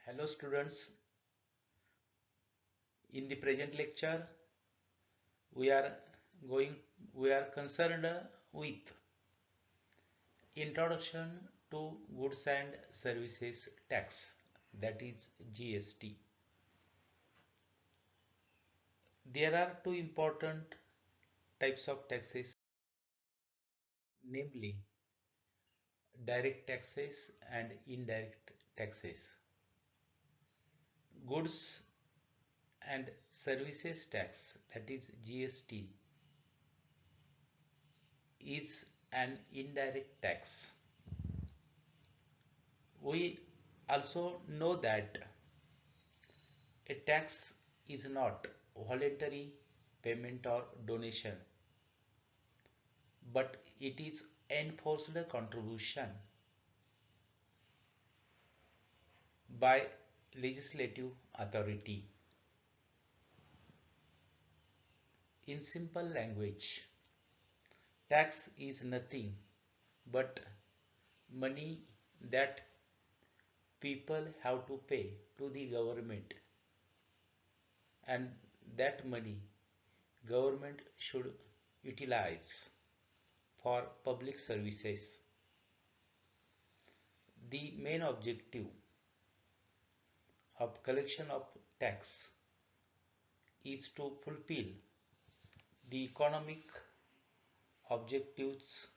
Hello students, in the present lecture we are going we are concerned with introduction to goods and services tax, that is GST. There are two important types of taxes, namely direct taxes and indirect taxes. Goods and services tax, that is GST, is an indirect tax. We also know that a tax is not voluntary payment or donation, but it is enforced contribution by legislative authority. In simple language, tax is nothing but money that people have to pay to the government, and that money government should utilize for public services. The main objective of collection of tax is to fulfill the economic objectives,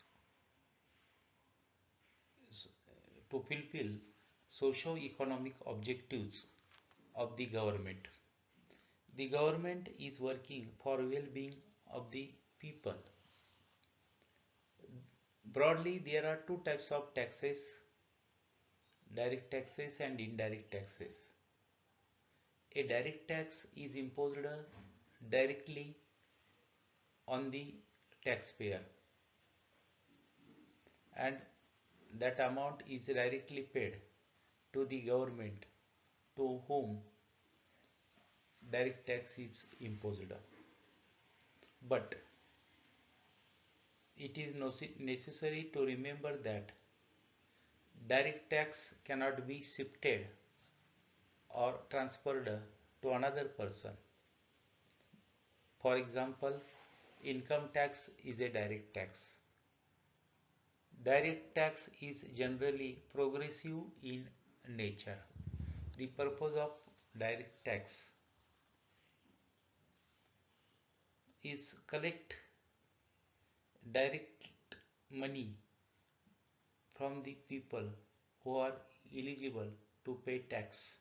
to fulfill socio-economic objectives of the government. The government is working for well-being of the people. Broadly, there are two types of taxes: direct taxes and indirect taxes. A direct tax is imposed directly on the taxpayer, and that amount is directly paid to the government to whom direct tax is imposed. But it is necessary to remember that direct tax cannot be shifted or transferred to another person. For example, income tax is a direct tax. Direct tax is generally progressive in nature. The purpose of direct tax is collect direct money from the people who are eligible to pay tax.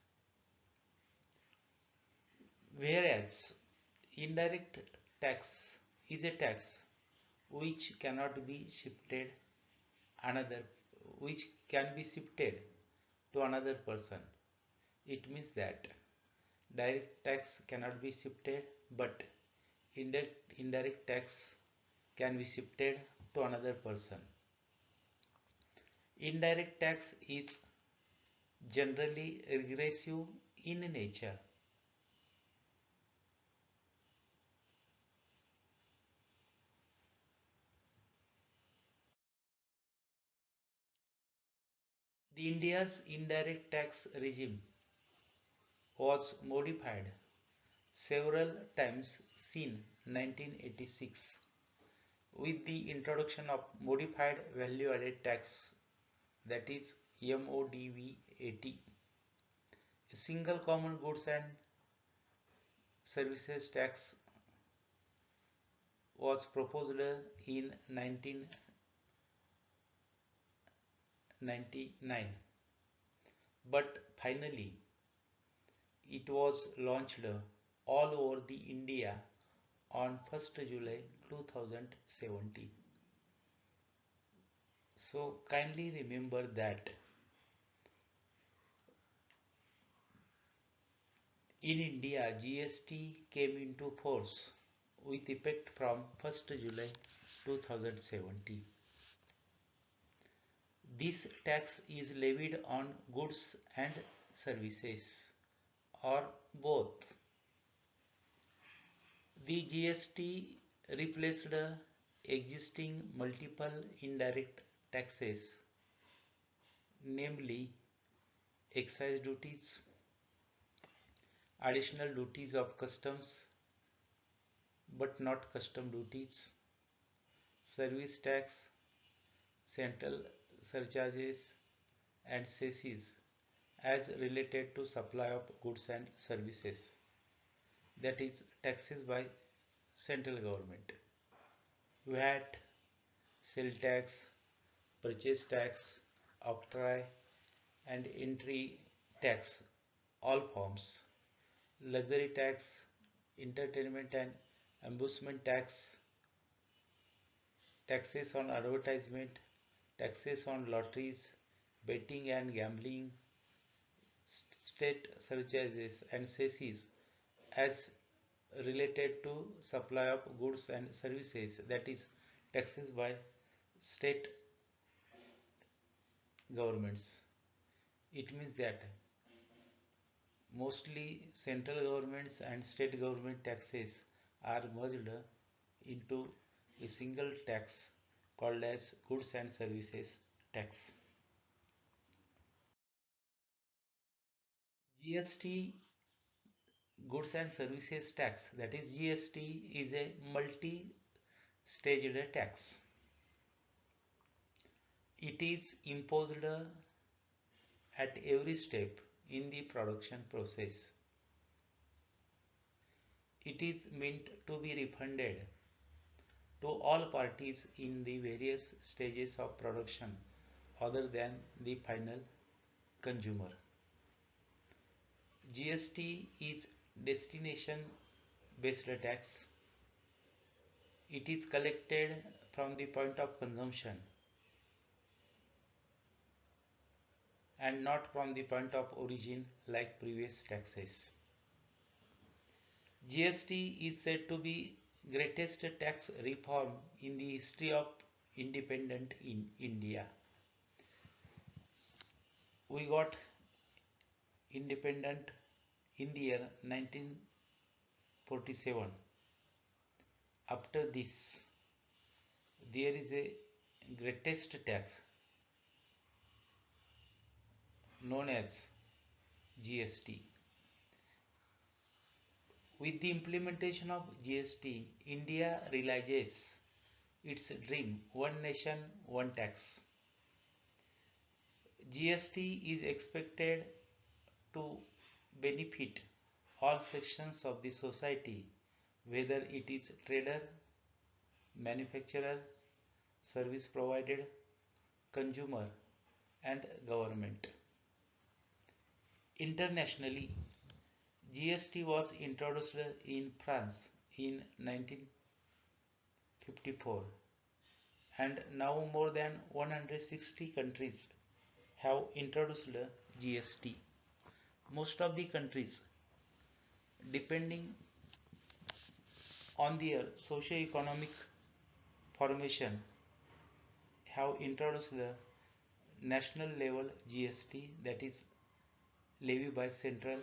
Whereas indirect tax is a tax which cannot be shifted another which can be shifted to another person. It means that direct tax cannot be shifted, but indirect tax can be shifted to another person. Indirect tax is generally regressive in nature. The India's indirect tax regime was modified several times since 1986 with the introduction of modified value added tax, that is MODV-80. A single common goods and services tax was proposed in 1999, but finally it was launched all over the India on 1st July 2017. So kindly remember that in India GST came into force with effect from 1st July 2017. This tax is levied on goods and services, or both. The GST replaced existing multiple indirect taxes, namely excise duties, additional duties of customs but not custom duties, service tax, central surcharges and cesses as related to supply of goods and services, that is taxes by central government, VAT, sale tax, purchase tax, octroi and entry tax, all forms, luxury tax, entertainment and amusement tax, taxes on advertisement, taxes on lotteries, betting and gambling, state surcharges and cesses as related to supply of goods and services, that is taxes by state governments. It means that mostly central governments and state government taxes are merged into a single tax called as goods and services tax. GST, goods and services tax, that is GST, is a multi-staged tax. It is imposed at every step in the production process. It is meant to be refunded to all parties in the various stages of production other than the final consumer. GST is destination based tax. It is collected from the point of consumption and not from the point of origin like previous taxes. GST is said to be greatest tax reform in the history of independent in India. We got independent in the year 1947. After this, there is a greatest tax known as GST. With the implementation of GST, India realizes its dream, one nation, one tax. GST is expected to benefit all sections of the society, whether it is trader, manufacturer, service provider, consumer, and government. Internationally, GST was introduced in France in 1954, and now more than 160 countries have introduced GST. Most of the countries, depending on their socio-economic formation, have introduced the national level GST, that is levy by central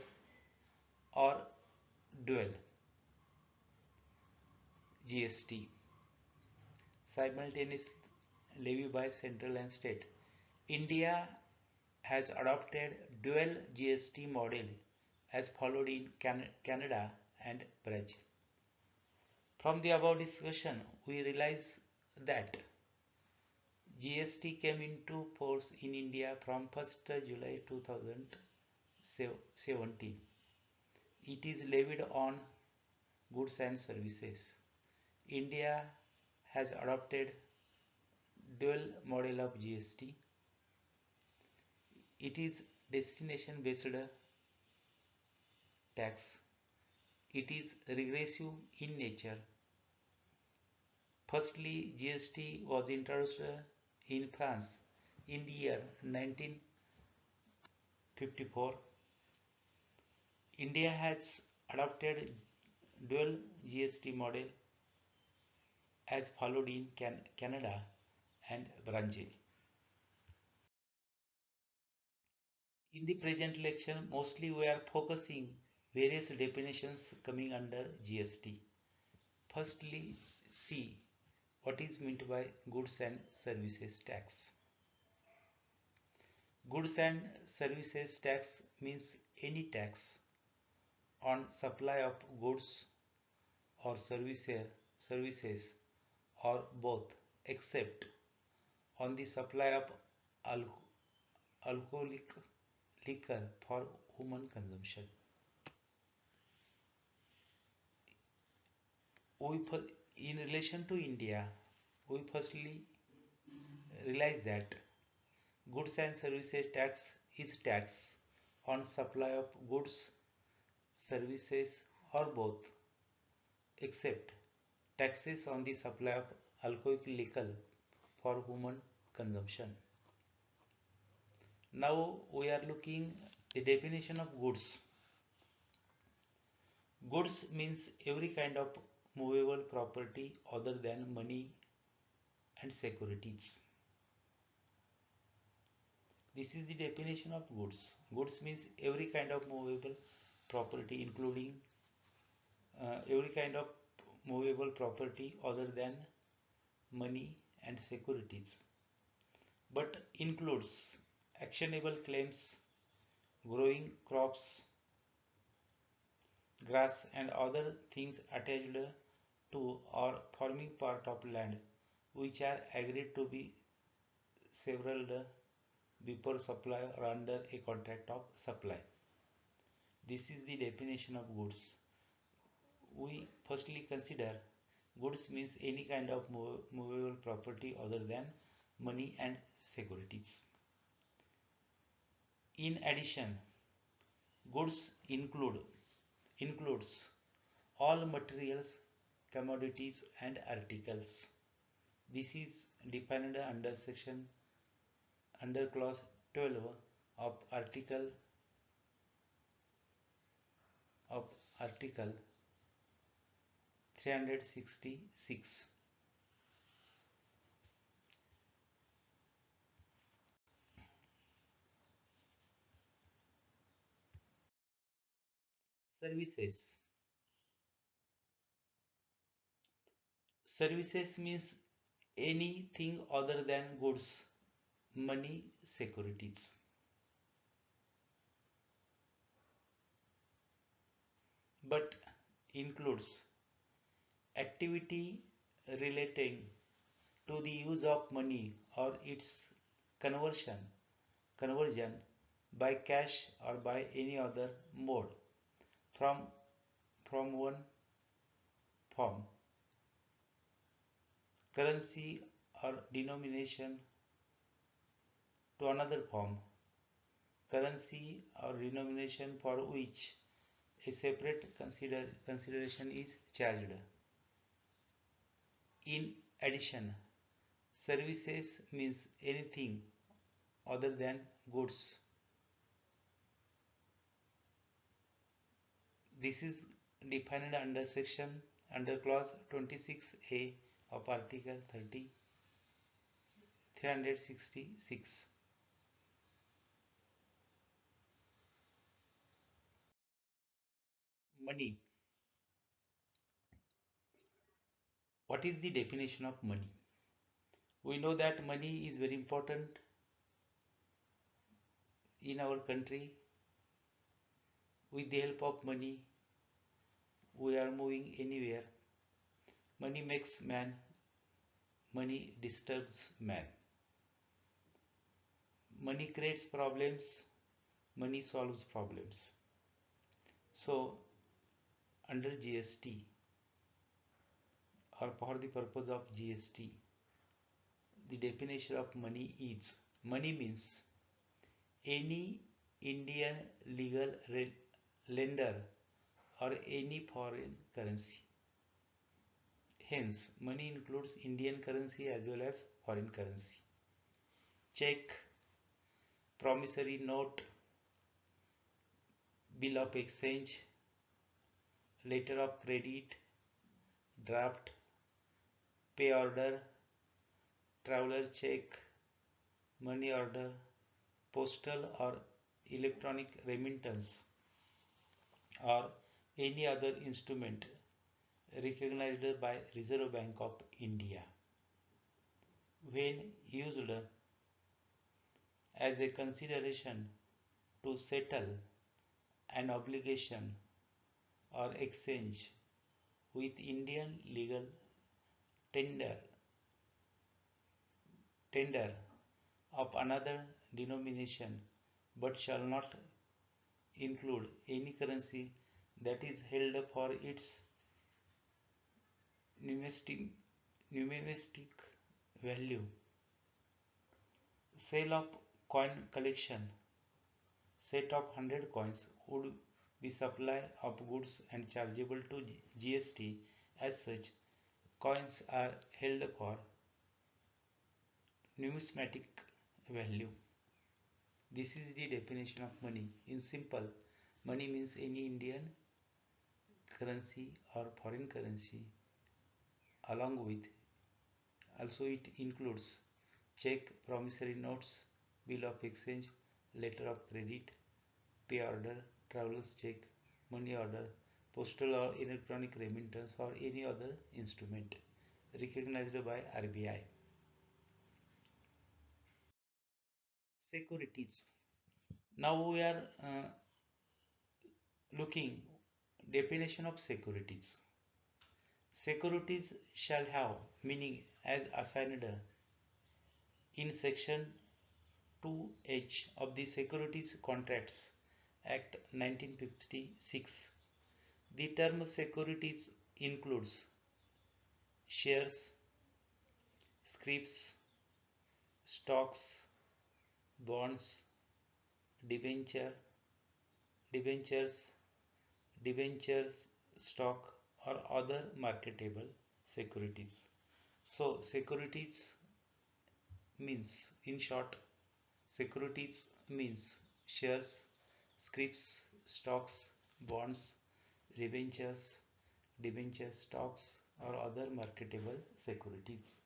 or dual GST, simultaneous levy by central and state. India has adopted dual GST model as followed in Canada and Brazil. From the above discussion, we realize that GST came into force in India from 1st July 2017. It is levied on goods and services. India has adopted dual model of GST. It is destination based tax. It is regressive in nature. Firstly, GST was introduced in France in the year 1954. India has adopted dual GST model as followed in Canada and Brazil. In the present lecture, mostly we are focusing various definitions coming under GST. Firstly, see what is meant by goods and services tax. Goods and services tax means any tax on supply of goods or services or both, except on the supply of alcoholic liquor for human consumption. We, in relation to India, we firstly realize that goods and services tax is tax on supply of goods, services or both, except taxes on the supply of alcoholic liquor for human consumption. Now we are looking the definition of goods. Goods means every kind of movable property other than money and securities. This is the definition of goods. Goods means every kind of movable property, including every kind of movable property other than money and securities, but includes actionable claims, growing crops, grass and other things attached to or forming part of land which are agreed to be several before supply or under a contract of supply. This is the definition of goods. We firstly consider goods means any kind of movable property other than money and securities. In addition, goods includes all materials, commodities and articles. This is defined under clause 12 of article 366. Services. Services means anything other than goods, money, securities. But includes activity relating to the use of money or its conversion conversion by cash or by any other mode from one form, currency or denomination to another form, currency or denomination for which a separate consideration is charged. In addition, services means anything other than goods. This is defined under clause 26A of article 366. Money. What is the definition of money? We know that money is very important in our country. With the help of money, we are moving anywhere. Money makes man, money disturbs man. Money creates problems, money solves problems. So, under GST or for the purpose of GST, the definition of money is money means any Indian legal lender or any foreign currency. Hence, money includes Indian currency as well as foreign currency. Check, promissory note, bill of exchange, letter of credit, draft, pay order, traveler check, money order, postal or electronic remittance, or any other instrument recognized by Reserve Bank of India. When used as a consideration to settle an obligation or exchange with Indian legal tender tender of another denomination, but shall not include any currency that is held for its numismatic, numismatic value. Sale of coin collection set of 100 coins would be supply of goods and chargeable to GST. As such, coins are held for numismatic value. This is the definition of money. In simple, money means any Indian currency or foreign currency. Along with, also it includes check, promissory notes, bill of exchange, letter of credit, pay order, traveler's check, money order, postal or electronic remittance or any other instrument recognized by RBI. Securities. Now we are looking definition of securities. Securities shall have meaning as assigned in section 2H of the Securities Contracts Act 1956. The term securities includes shares, scrips, stocks, bonds, debenture, debentures, debentures, stock or other marketable securities. So securities means, in short, securities means shares, scrips, stocks, bonds, debentures, stocks or other marketable securities.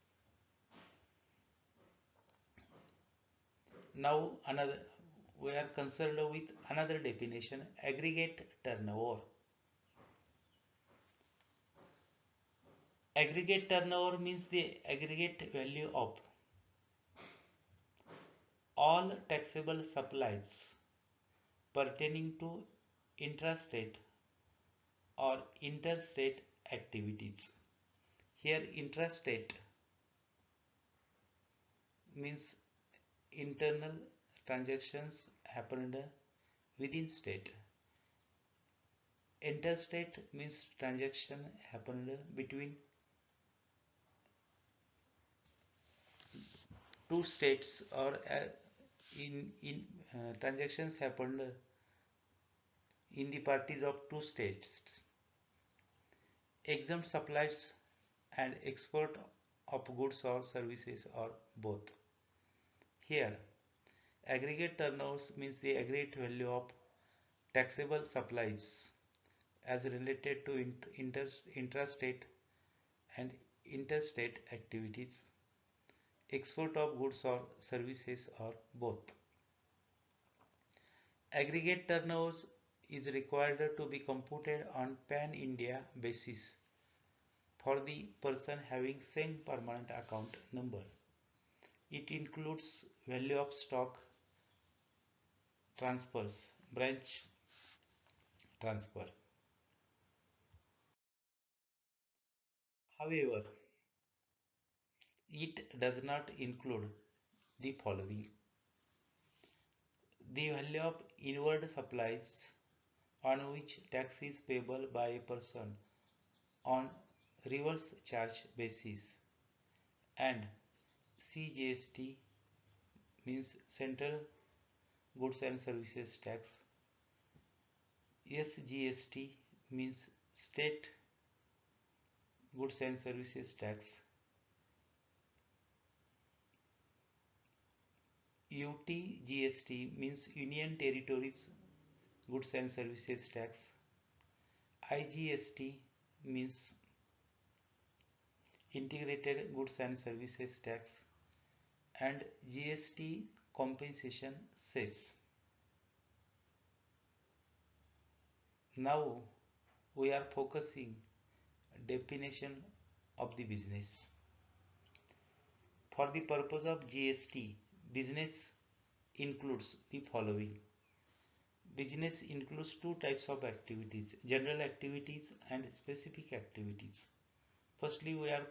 Now another, we are concerned with another definition, aggregate turnover. Aggregate turnover means the aggregate value of all taxable supplies pertaining to intrastate or interstate activities. Here intrastate means internal transactions happened within state. Interstate means transaction happened between two states or in transactions happened in the parties of two states. Exempt supplies and export of goods or services or both. Here, aggregate turnovers means the aggregate value of taxable supplies as related to intrastate and interstate activities, export of goods or services or both. Aggregate turnovers is required to be computed on pan-India basis for the person having same permanent account number. It includes value of stock transfers, branch transfer. However, it does not include the following: the value of inward supplies on which tax is payable by a person on reverse charge basis, and CGST means Central Goods and Services Tax, SGST means State Goods and Services Tax, UTGST means Union Territories Goods and Services Tax, IGST means Integrated Goods and Services Tax, and GST compensation cess. Now we are focusing definition of the business. For the purpose of GST, business includes the following: Business includes two types of activities, general activities and specific activities. Firstly, we are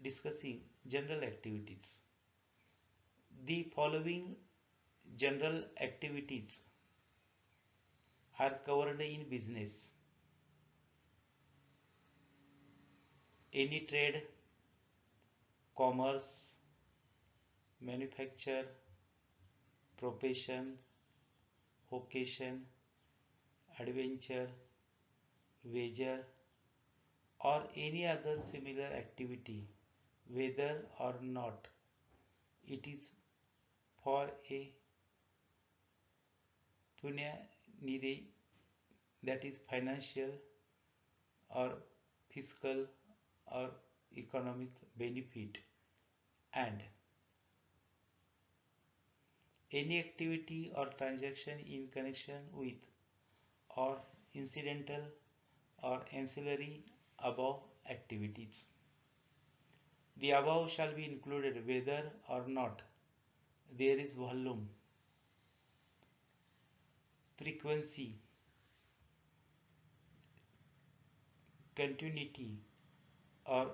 discussing general activities. The following general activities are covered in business: any trade, commerce, manufacture, profession, vocation, adventure, wager, or any other similar activity, whether or not it is for a pecuniary, that is financial or fiscal or economic benefit, and any activity or transaction in connection with or incidental or ancillary above activities. The above shall be included whether or not there is volume, frequency, continuity, or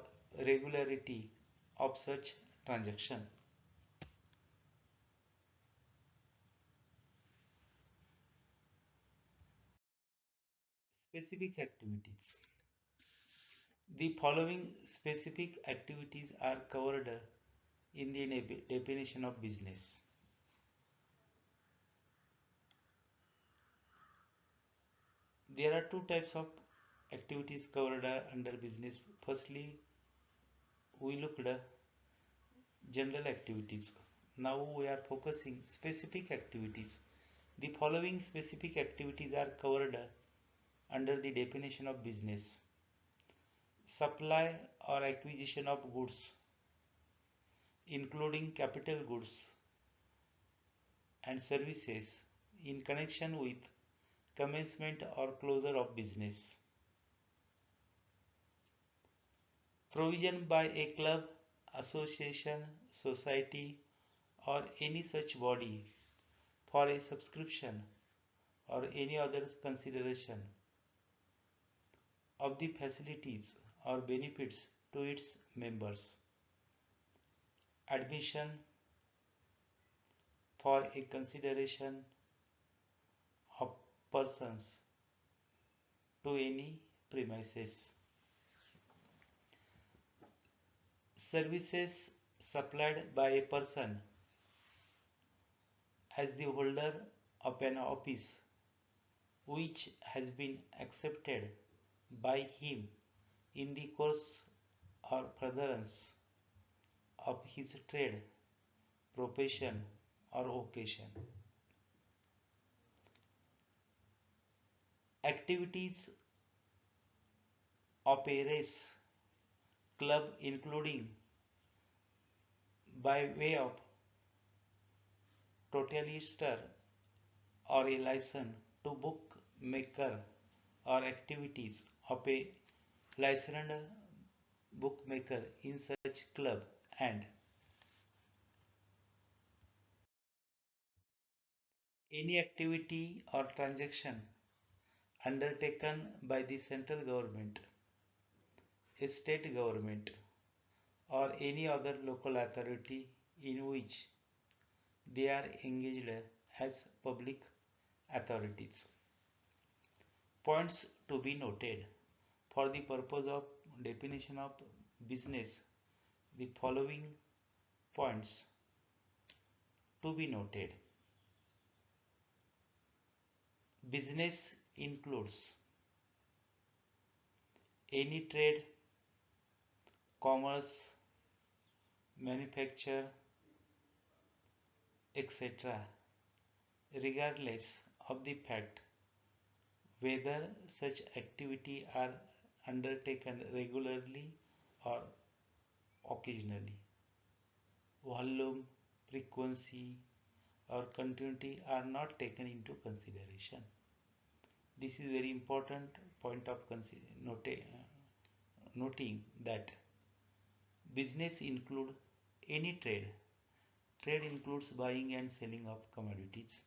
regularity of such transaction. Specific activities. The following specific activities are covered in the definition of business. There are two types of activities covered under business. Firstly, we looked at general activities. Now we are focusing specific activities. The following specific activities are covered under the definition of business: supply or acquisition of goods, including capital goods and services in connection with commencement or closure of business. Provision by a club, association, society, or any such body for a subscription or any other consideration of the facilities or benefits to its members. Admission for a consideration of persons to any premises. Services supplied by a person as the holder of an office which has been accepted by him in the course or furtherance of his trade, profession, or vocation. Activities of a race club, including by way of totalister or a license to bookmaker, or activities of a licensed bookmaker in such club, and any activity or transaction undertaken by the central government, a state government, or any other local authority in which they are engaged as public authorities. Points to be noted: for the purpose of definition of business, the following points to be noted. Business includes any trade, commerce, manufacture, etc., regardless of the fact whether such activity are undertaken regularly or occasionally. Volume, frequency, or continuity are not taken into consideration. This is very important point of noting that business include any trade. Trade includes buying and selling of commodities.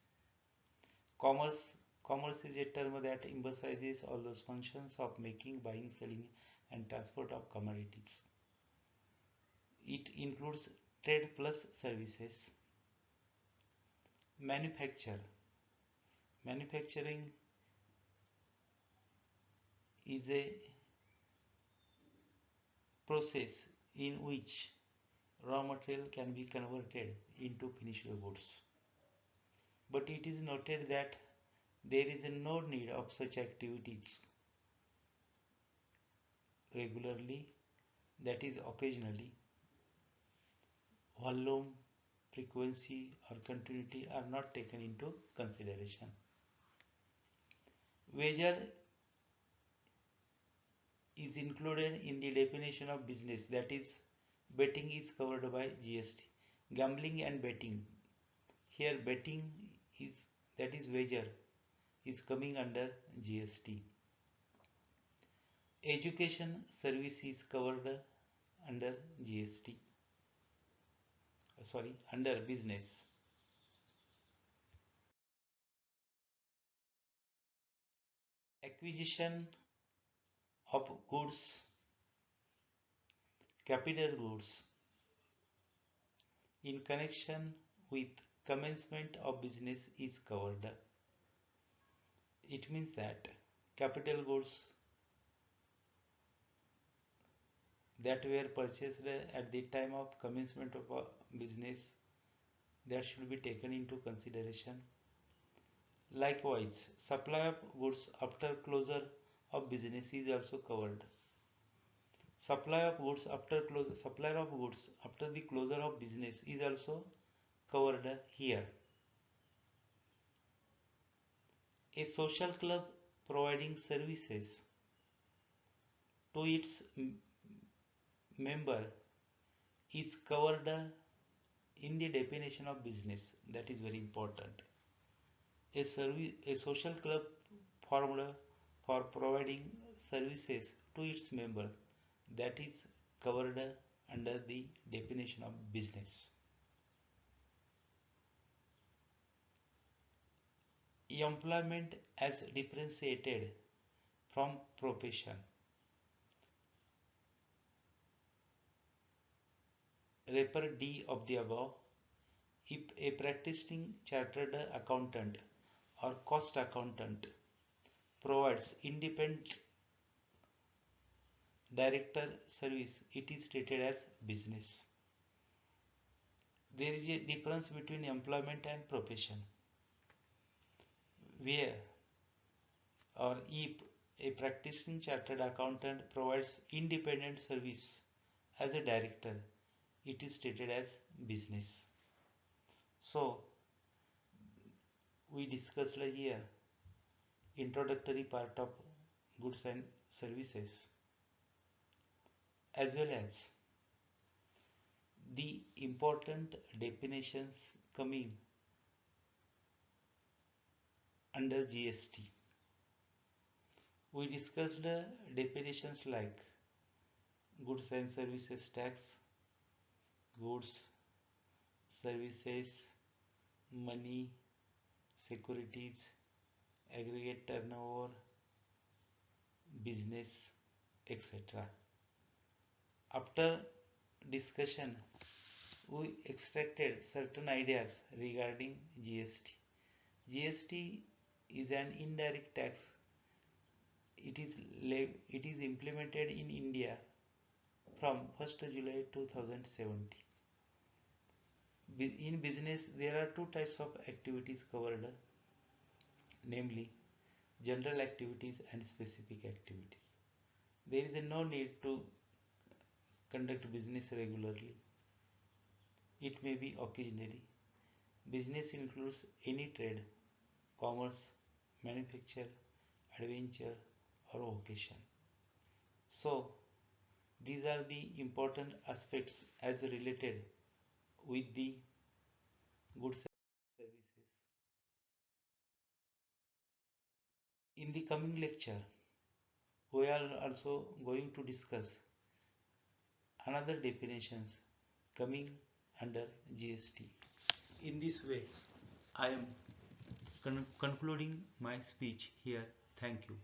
Commerce Commerce is a term that emphasizes all those functions of making, buying, selling, and transport of commodities. It includes trade plus services. Manufacture. Manufacturing is a process in which raw material can be converted into finished goods. But it is noted that there is no need of such activities regularly, that is occasionally. Volume, frequency, or continuity are not taken into consideration. Wager is included in the definition of business, that is, betting is covered by GST. Gambling and betting. Here, betting is, that is, wager, is coming under GST. Education service is covered under GST. Sorry, under business. Acquisition of goods, capital goods, in connection with commencement of business is covered. It means that capital goods that were purchased at the time of commencement of a business, that should be taken into consideration. Likewise, supply of goods after closure of business is also covered. Supply of goods after the closure of business is also covered here. A social club providing services to its member is covered in the definition of business. That is very important. A social club formed for providing services to its member, that is covered under the definition of business. Employment as differentiated from profession. Refer D of the above. If a practicing chartered accountant or cost accountant provides independent director service, it is treated as business. There is a difference between employment and profession. Where or if a practicing chartered accountant provides independent service as a director, it is treated as business. So, we discussed here introductory part of goods and services, as well as the important definitions coming under GST. We discussed definitions like goods and services tax, goods, services, money, securities, aggregate turnover, business, etc. After discussion, we extracted certain ideas regarding GST. GST is an indirect tax. It is implemented in India from 1st July 2017. In business, there are two types of activities covered, namely general activities and specific activities. There is no need to conduct business regularly. It may be occasionally. Business includes any trade, commerce, manufacture, adventure, or vocation. So, these are the important aspects as related with the goods and services. In the coming lecture, we are also going to discuss another definitions coming under GST. In this way, I am concluding my speech here. Thank you.